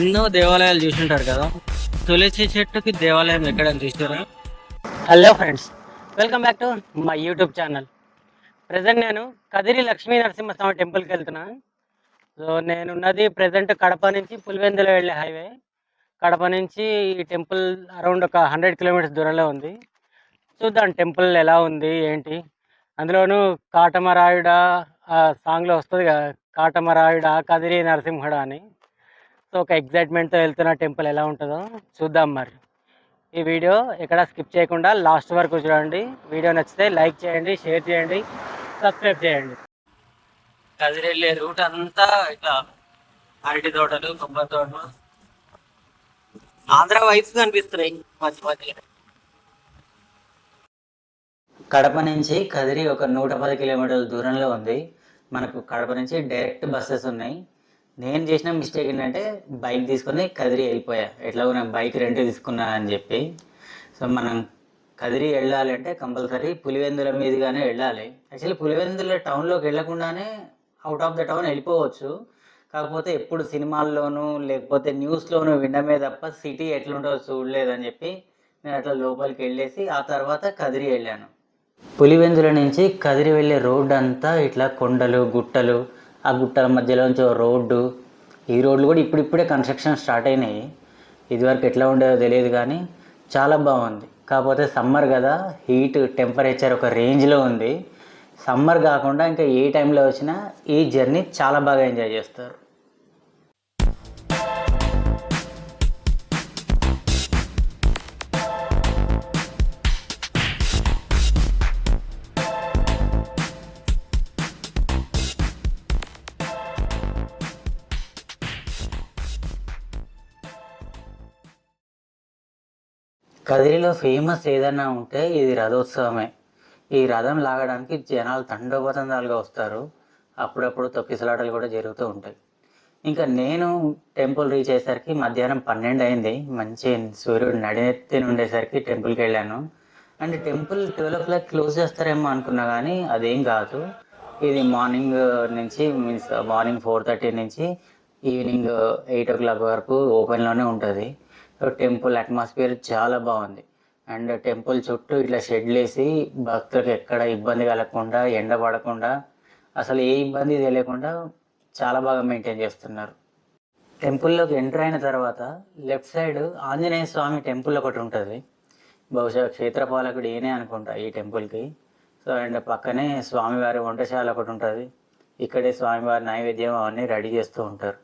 ఎన్నో దేవాలయాలు చూసుంటారు కదా. తులసి చెట్టుకి దేవాలయం ఎక్కడని చూసారా? Hello friends, welcome back to my YouTube channel. Present నేను కదిరి లక్ష్మీ నరసింహస్వామి టెంపుల్కి వెళ్తున్నాను. సో నేనున్నది ప్రజెంట్ కడప నుంచి పులివెందుల వెళ్ళే హైవే. కడప నుంచి ఈ టెంపుల్ అరౌండ్ ఒక 100 కిలోమీటర్స్ దూరంలో ఉంది. చూద్దాం టెంపుల్ ఎలా ఉంది ఏంటి. అందులోనూ కాటమరాయుడ సాంగ్లో వస్తుంది కదా, కాటమరాయుడ కదిరి నరసింహుడ అని. సో ఒక ఎగ్జైట్మెంట్తో వెళ్తున్న టెంపుల్ ఎలా ఉంటుందో చూద్దాం. మరి ఈ వీడియో ఎక్కడ స్కిప్ చేయకుండా లాస్ట్ వరకు చూడండి. వీడియో నచ్చితే లైక్ చేయండి, షేర్ చేయండి, సబ్స్క్రైబ్ చేయండి. కదిరి వెళ్ళే రూట్ అంతా ఇట్లా అరటి తోటలు, కొబ్బరి తోటలు, ఆంధ్ర వైబ్స్ కనిపిస్తున్నాయి మధ్య మధ్య. కడప నుంచి కదిరి ఒక 110 కిలోమీటర్ల దూరంలో ఉంది. మనకు కడప నుంచి డైరెక్ట్ బస్సెస్ ఉన్నాయి. నేను చేసిన మిస్టేక్ ఏంటంటే బైక్ తీసుకొని కదిరి వెళ్ళిపోయా. ఎట్లాగో నాకు బైక్ రెంట్ తీసుకున్నా అని చెప్పి. సో మనం కదిరి వెళ్ళాలంటే కంపల్సరీ పులివెందుల మీదుగానే వెళ్ళాలి. యాక్చువల్లీ పులివెందుల టౌన్లోకి వెళ్ళకుండానే అవుట్ ఆఫ్ ద టౌన్ వెళ్ళిపోవచ్చు. కాకపోతే ఎప్పుడు సినిమాల్లోనూ లేకపోతే న్యూస్లోనూ వినమే తప్ప సిటీ ఎట్లుంటుందో చూడలేదని చెప్పి నేను అట్లా లోపలికి వెళ్ళేసి ఆ తర్వాత కదిరి వెళ్ళాను. పులివెందుల నుంచి కదిరి వెళ్ళే రోడ్డు అంతా ఇట్లా కొండలు, గుట్టలు, ఆ గుట్టల మధ్యలోంచి రోడ్డు. ఈ రోడ్లు కూడా ఇప్పుడిప్పుడే కన్స్ట్రక్షన్ స్టార్ట్ అయినాయి. ఇదివరకు ఎట్లా ఉండేదో తెలియదు కానీ చాలా బాగుంది. కాకపోతే సమ్మర్ కదా, హీట్ టెంపరేచర్ ఒక రేంజ్లో ఉంది. సమ్మర్ కాకుండా ఇంకా ఏ టైంలో వచ్చినా ఈ జర్నీ చాలా బాగా ఎంజాయ్ చేస్తారు. కదిరిలో ఫేమస్ ఏదైనా ఉంటే ఇది రథోత్సవమే. ఈ రథం లాగడానికి జనాలు తండోపతండాలుగా వస్తారు. అప్పుడప్పుడు తొక్కిసలాటలు కూడా జరుగుతూ ఉంటాయి. ఇంకా నేను టెంపుల్ రీచ్ అయ్యేసరికి మధ్యాహ్నం 12 అయింది. మంచి సూర్యుడు నడినెత్తిన ఉండేసరికి టెంపుల్కి వెళ్ళాను. అండ్ టెంపుల్ 12 o'clock క్లోజ్ చేస్తారేమో అనుకున్నా కానీ అదేం కాదు. ఇది మార్నింగ్ నుంచి మార్నింగ్ 4:30 నుంచి ఈవినింగ్ 8 o'clock వరకు ఓపెన్లోనే ఉంటుంది. టెంపుల్ అట్మాస్ఫియర్ చాలా బాగుంది. అండ్ టెంపుల్ చుట్టూ ఇట్లా షెడ్లు వేసి భక్తులకు ఎక్కడ ఇబ్బంది కలగకుండా, ఎండ పడకుండా, అసలు ఏ ఇబ్బంది తెలియకుండా చాలా బాగా మెయింటైన్ చేస్తున్నారు. టెంపుల్లోకి ఎంటర్ అయిన తర్వాత లెఫ్ట్ సైడ్ ఆంజనేయ స్వామి టెంపుల్ ఒకటి ఉంటుంది. బహుశా క్షేత్రపాలకుడు ఈయనే అనుకుంటా ఈ టెంపుల్కి. సో అండ్ పక్కనే స్వామివారి వంటశాల ఒకటి ఉంటుంది. ఇక్కడే స్వామివారి నైవేద్యం అవన్నీ రెడీ చేస్తూ ఉంటారు.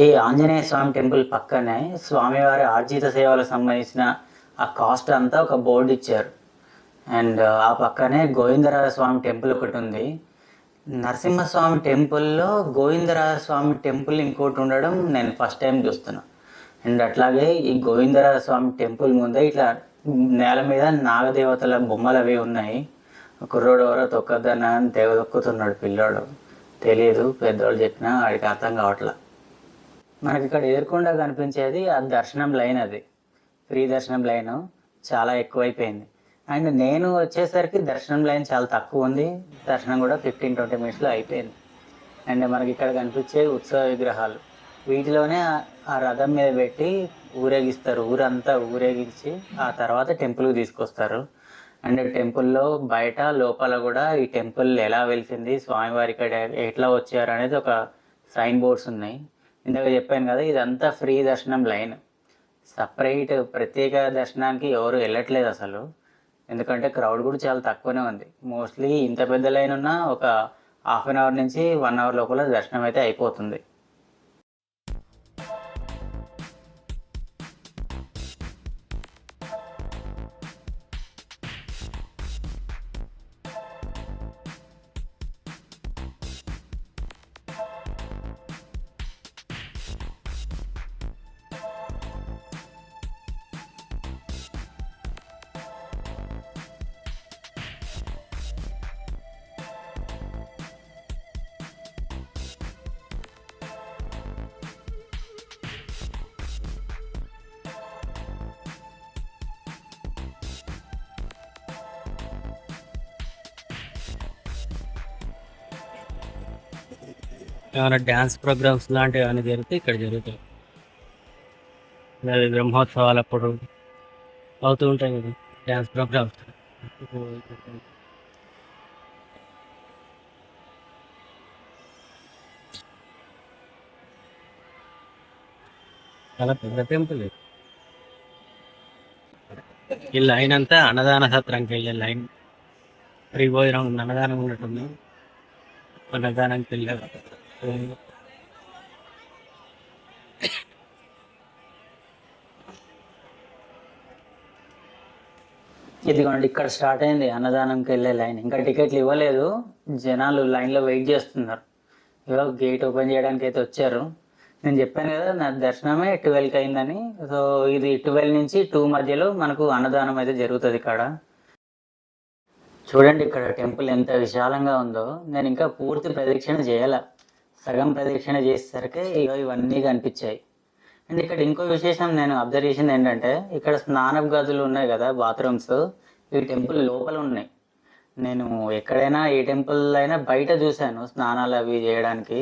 ఈ ఆంజనేయ స్వామి టెంపుల్ పక్కనే స్వామివారి ఆర్జిత సేవలకు సంబంధించిన ఆ కాస్ట్ అంతా ఒక బోర్డు ఇచ్చారు. అండ్ ఆ పక్కనే గోవిందరాజ స్వామి టెంపుల్ ఒకటి ఉంది. నరసింహస్వామి టెంపుల్లో గోవిందరాజ స్వామి టెంపుల్ ఇంకోటి ఉండడం నేను ఫస్ట్ టైం చూస్తున్నా. అండ్ అట్లాగే ఈ గోవిందరాజ స్వామి టెంపుల్ ముందే ఇట్లా నేల మీద నాగదేవతల బొమ్మలు అవి ఉన్నాయి. కుర్రోడు ఎవరో తొక్కద్దన్న అని తెగ తొక్కుతున్నాడు పిల్లోడు. తెలియదు, పెద్దవాళ్ళు చెప్పినా వాడికి అర్థం కావట్లా. మనకి ఇక్కడ ఎదుర్కొండా కనిపించేది ఆ దర్శనం లైన్. అది ఫ్రీ దర్శనం లైన్ చాలా ఎక్కువైపోయింది. అండ్ నేను వచ్చేసరికి దర్శనం లైన్ చాలా తక్కువ ఉంది. దర్శనం కూడా 15-20 minutesలో అయిపోయింది. అండ్ మనకి ఇక్కడ కనిపించే ఉత్సవ విగ్రహాలు, వీటిలోనే ఆ రథం మీద పెట్టి ఊరేగిస్తారు. ఊరంతా ఊరేగించి ఆ తర్వాత టెంపుల్కి తీసుకొస్తారు. అండ్ టెంపుల్లో బయట లోపల కూడా ఈ టెంపుల్ ఎలా వెలిసింది, స్వామివారి ఇక్కడ ఎట్లా వచ్చారు అనేది ఒక సైన్ బోర్డ్స్ ఉన్నాయి. ఇందాక చెప్పాను కదా, ఇదంతా ఫ్రీ దర్శనం లైన్. సపరేట్ ప్రత్యేక దర్శనానికి ఎవరు వెళ్ళట్లేదు అసలు. ఎందుకంటే క్రౌడ్ కూడా చాలా తక్కువనే ఉంది. మోస్ట్లీ ఇంత పెద్ద లైన్ ఉన్నా ఒక 1/2 hour నుంచి 1 hour లోపల దర్శనం అయితే అయిపోతుంది. ఏమైనా డ్యాన్స్ ప్రోగ్రామ్స్ లాంటివి ఏమైనా జరిగితే ఇక్కడ జరుగుతాయి. అది బ్రహ్మోత్సవాలు అప్పుడు అవుతూ ఉంటాయి కదా డ్యాన్స్ ప్రోగ్రామ్స్. చాలా పెద్ద టెంపుల్ ఇది. ఈ లైన్ అంతా అన్నదాన సత్రానికి వెళ్ళే లైన్. ఫ్రీ భోజనం ఉంది, అన్నదానం ఉన్నట్టుంది. అన్నదానానికి వెళ్ళారు. ఇదిగోండి ఇక్కడ స్టార్ట్ అయింది అన్నదానంకి వెళ్ళే లైన్. ఇంకా టికెట్లు ఇవ్వలేదు, జనాలు లైన్లో వెయిట్ చేస్తున్నారు. ఇవో గేట్ ఓపెన్ చేయడానికి అయితే వచ్చారు. నేను చెప్పాను కదా నా దర్శనమే 12కి అయిందని. సో ఇది 12 నుంచి 2 మధ్యలో మనకు అన్నదానం అయితే జరుగుతుంది ఇక్కడ. చూడండి ఇక్కడ టెంపుల్ ఎంత విశాలంగా ఉందో. నేను ఇంకా పూర్తి ప్రదక్షిణ చేయాల, సగం ప్రదక్షిణ చేసేసరికి ఇవన్నీ కనిపించాయి. అండ్ ఇక్కడ ఇంకో విశేషం నేను అబ్జర్వ్ చేసింది ఏంటంటే, ఇక్కడ స్నానపు గదులు ఉన్నాయి కదా, బాత్రూమ్స్, ఈ టెంపుల్ లోపల ఉన్నాయి. నేను ఎక్కడైనా ఏ టెంపుల్ అయినా బయట చూశాను స్నానాలు అవి చేయడానికి,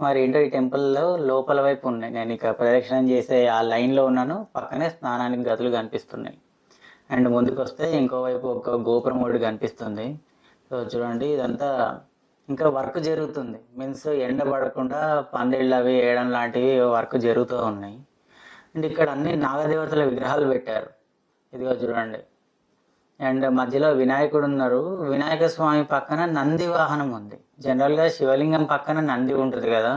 మరి ఏంటో ఈ టెంపుల్లో లోపల వైపు ఉన్నాయి. నేను ఇక ప్రదక్షిణం చేసే ఆ లైన్లో ఉన్నాను, పక్కనే స్నానానికి గదులు కనిపిస్తున్నాయి. అండ్ ముందుకు వస్తే ఇంకోవైపు ఒక గోపురం ఒకటి కనిపిస్తుంది. సో చూడండి ఇదంతా ఇంకా వర్క్ జరుగుతుంది. మీన్స్ ఎండ పడకుండా పందిళ్ళు అవి వేయడం లాంటివి వర్క్ జరుగుతూ ఉన్నాయి. అండ్ ఇక్కడ అన్ని నాగదేవతల విగ్రహాలు పెట్టారు, ఇదిగో చూడండి. అండ్ మధ్యలో వినాయకుడు ఉన్నారు. వినాయక స్వామి పక్కన నంది వాహనం ఉంది. జనరల్గా శివలింగం పక్కన నంది ఉంటుంది కదా,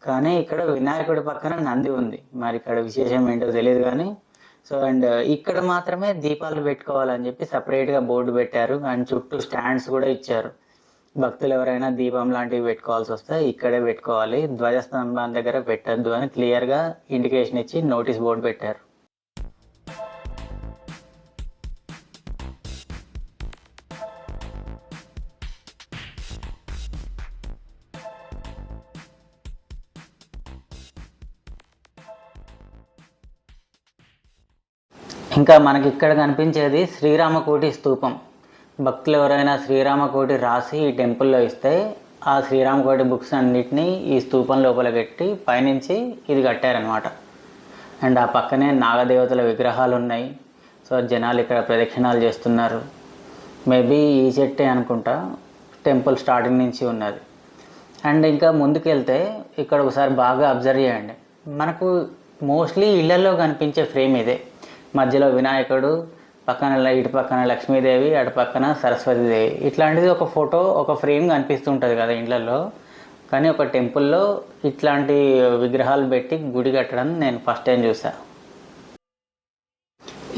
కానీ ఇక్కడ వినాయకుడి పక్కన నంది ఉంది. మరి ఇక్కడ విశేషం ఏంటో తెలియదు కానీ. సో అండ్ ఇక్కడ మాత్రమే దీపాలు పెట్టుకోవాలని చెప్పి సపరేట్గా బోర్డు పెట్టారు. అండ్ చుట్టూ స్టాండ్స్ కూడా ఇచ్చారు. భక్తులు ఎవరైనా దీపం లాంటివి పెట్టుకోవాల్సి వస్తే ఇక్కడే పెట్టుకోవాలి, ధ్వజస్తంభం దగ్గర పెట్టద్దు అని క్లియర్గా ఇండికేషన్ ఇచ్చి నోటీస్ బోర్డు పెట్టారు. ఇంకా మనకి ఇక్కడ కనిపించేది శ్రీరామకోటి స్తూపం. భక్తులు ఎవరైనా శ్రీరామకోటి రాసి ఈ టెంపుల్లో ఇస్తే ఆ శ్రీరామకోటి బుక్స్ అన్నిటినీ ఈ స్తూపం లోపల పెట్టి పైనుంచి ఇది కట్టారనమాట. అండ్ ఆ పక్కనే నాగదేవతల విగ్రహాలు ఉన్నాయి. సో జనాలు ఇక్కడ ప్రదక్షిణాలు చేస్తున్నారు. మేబీ ఈ చెట్టే అనుకుంటా టెంపుల్ స్టార్టింగ్ నుంచి ఉన్నది. అండ్ ఇంకా ముందుకు వెళ్తే ఇక్కడ ఒకసారి బాగా అబ్జర్వ్ చేయండి. మనకు మోస్ట్లీ ఇళ్లలో కనిపించే ఫ్రేమ్ ఇదే. మధ్యలో వినాయకుడు, పక్కన ఇటు పక్కన లక్ష్మీదేవి, అటు పక్కన సరస్వతీదేవి. ఇట్లాంటిది ఒక ఫోటో, ఒక ఫ్రేమ్ కనిపిస్తుంటుంది కదా ఇండ్లలో. కానీ ఒక టెంపుల్లో ఇట్లాంటి విగ్రహాలు పెట్టి గుడి కట్టడం నేను ఫస్ట్ టైం చూసా.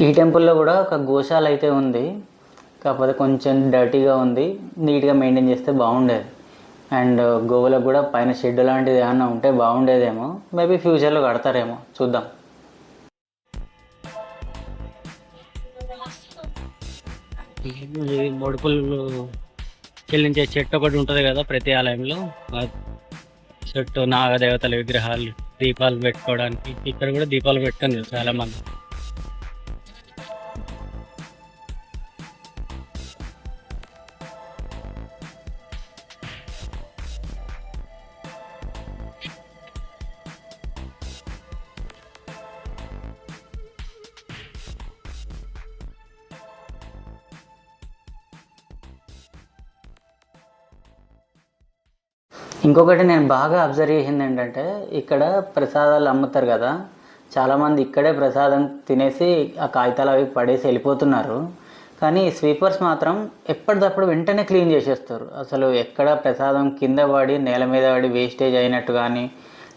ఈ టెంపుల్లో కూడా ఒక గోశాల అయితే ఉంది, కాకపోతే కొంచెం డర్టీగా ఉంది. నీట్గా మెయింటైన్ చేస్తే బాగుండేది. అండ్ గోవులకు కూడా పైన షెడ్ లాంటిది ఏమన్నా ఉంటే బాగుండేదేమో. మేబీ ఫ్యూచర్లో కడతారేమో, చూద్దాం. ముడుపులు చెల్లించే చెట్టు ఒకటి ఉంటుంది కదా ప్రతి ఆలయంలో, చెట్టు నాగదేవతల విగ్రహాలు, దీపాలు పెట్టుకోవడానికి. ఇక్కడ కూడా దీపాలు పెట్టుకుని చాలా మంది. ఇంకొకటి నేను బాగా అబ్జర్వ్ చేసింది ఏంటంటే, ఇక్కడ ప్రసాదాలు అమ్ముతారు కదా, చాలామంది ఇక్కడే ప్రసాదం తినేసి ఆ కాగితాలు అవి పడేసి వెళ్ళిపోతున్నారు. కానీ స్వీపర్స్ మాత్రం ఎప్పటికప్పుడు వెంటనే క్లీన్ చేసేస్తారు. అసలు ఎక్కడ ప్రసాదం కింద పడి నేల మీద పడి వేస్టేజ్ అయినట్టు కానీ,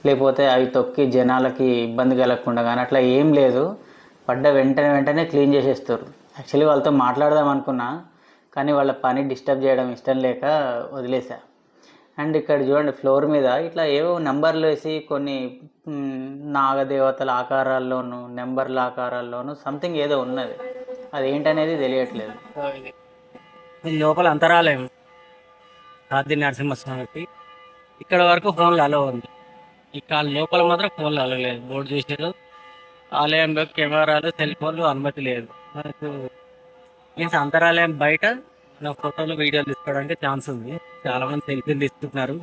లేకపోతే అవి తొక్కి జనాలకి ఇబ్బంది కలగకుండా కానీ అట్లా ఏం లేదు. పడ్డ వెంటనే క్లీన్ చేసేస్తారు. యాక్చువల్లీ వాళ్ళతో మాట్లాడదాం అనుకున్నా, కానీ వాళ్ళ పని డిస్టర్బ్ చేయడం ఇష్టం లేక వదిలేసా. అండ్ ఇక్కడ చూడండి ఫ్లోర్ మీద ఇట్లా ఏవో నెంబర్లు వేసి కొన్ని నాగదేవతల ఆకారాల్లోనూ నెంబర్ల ఆకారాల్లోనూ సంథింగ్ ఏదో ఉన్నది, అది ఏంటనేది తెలియట్లేదు. లోపల అంతరాలయం ఆది నరసింహస్వామికి ఇక్కడ వరకు ఫోన్లు అలో ఉంది. ఇక్కడ లోపల మాత్రం ఫోన్లు అలో లేదు. బోర్డు చూసారు, ఆలయంలో కెమెరాలు, సెల్ ఫోన్లు అనుమతి లేదు. మనకు మీన్స్ అంతరాలయం బయట నా ఫోటోలు, వీడియోలు తీసుకోవడానికి ఛాన్స్ ఉంది. చాలా మంది సెల్ఫీలు తీసుకుంటున్నారు.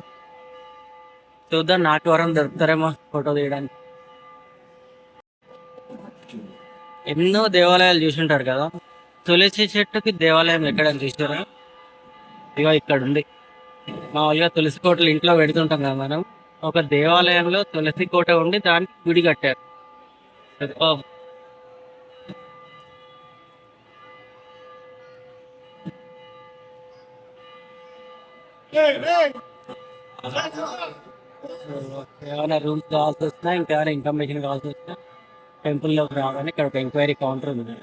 చూద్దాం, నాకు ఎవరైనా దొరుకుతారేమో ఫోటో తీయడానికి. ఎన్నో దేవాలయాలు చూసుంటారు కదా, తులసి చెట్టుకి దేవాలయం ఎక్కడని చూసారా? ఇగో ఇక్కడ ఉంది. మామూలుగా తులసి కోటలు ఇంట్లో పెడుతుంటాం కదా మనం, ఒక దేవాలయంలో తులసి కోట ఉండి దానికి గుడి కట్టారు. ఓ, ఏమైనా రూమ్స్ కావాల్సి వచ్చినా, ఇంకేమైనా ఇన్ఫర్మేషన్ కావాల్సి వచ్చినా టెంపుల్లోకి రాగానే ఇక్కడ ఒక ఎంక్వైరీ కౌంటర్ ఉంది.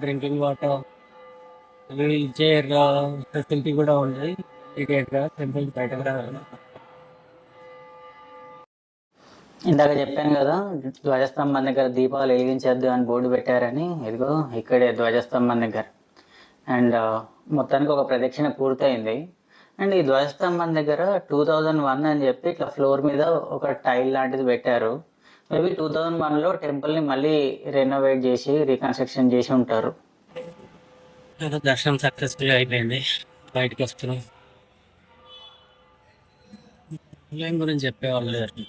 Drinking water, wheel chair facility కూడా ఉంది. టికెట్గా టెంపుల్ బయటకు రాగానే. ఇందాక చెప్పాను కదా, ధ్వజస్తంభం దగ్గర దీపాలు వెలిగించద్దు అని బోర్డు పెట్టారని. ఇదిగో ఇక్కడే ధ్వజస్తంభం దగ్గర. అండ్ మొత్తానికి ఒక ప్రదక్షిణ పూర్తయింది. అండ్ ఈ ధ్వజస్తంభం దగ్గర 2001 అని చెప్పి ఇట్లా ఫ్లోర్ మీద ఒక టైల్ లాంటిది పెట్టారు. మేబీ 2001లో టెంపుల్ని మళ్ళీ రెనోవేట్ చేసి రీకన్స్ట్రక్షన్ చేసి ఉంటారు. దర్శనం సక్సెస్ఫుల్ అయిపోయింది, బయటకు వస్తున్నాం. ఏం గురించి చెప్పేవాళ్ళు లేరు.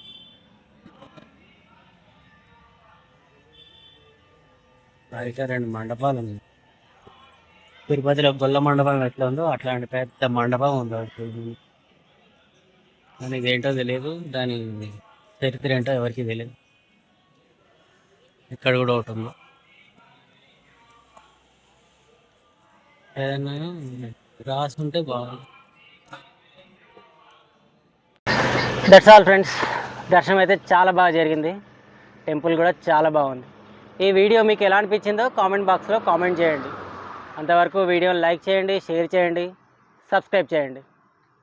బయట 2 మండపాలు ఉన్నాయి. తిరుపతిలో గొల్ల మండపం ఎట్లా ఉందో అట్లాంటి పెద్ద మండపం ఉంది. కానీ ఇదేంటో తెలియదు, దాని చరిత్ర ఏంటో ఎవరికి తెలియదు. ఇక్కడ కూడా ఒకటి ఉంది. ఏదైనా రాసుంటే బాగుంది. దట్స్ ఆల్ ఫ్రెండ్స్, దర్శనం అయితే చాలా బాగా జరిగింది. టెంపుల్ కూడా చాలా బాగుంది. ఈ వీడియో మీకు ఎలా అనిపించిందో కామెంట్ బాక్స్లో కామెంట్ చేయండి. అంతవరకు వీడియోని లైక్ చేయండి, షేర్ చేయండి, సబ్స్క్రైబ్ చేయండి.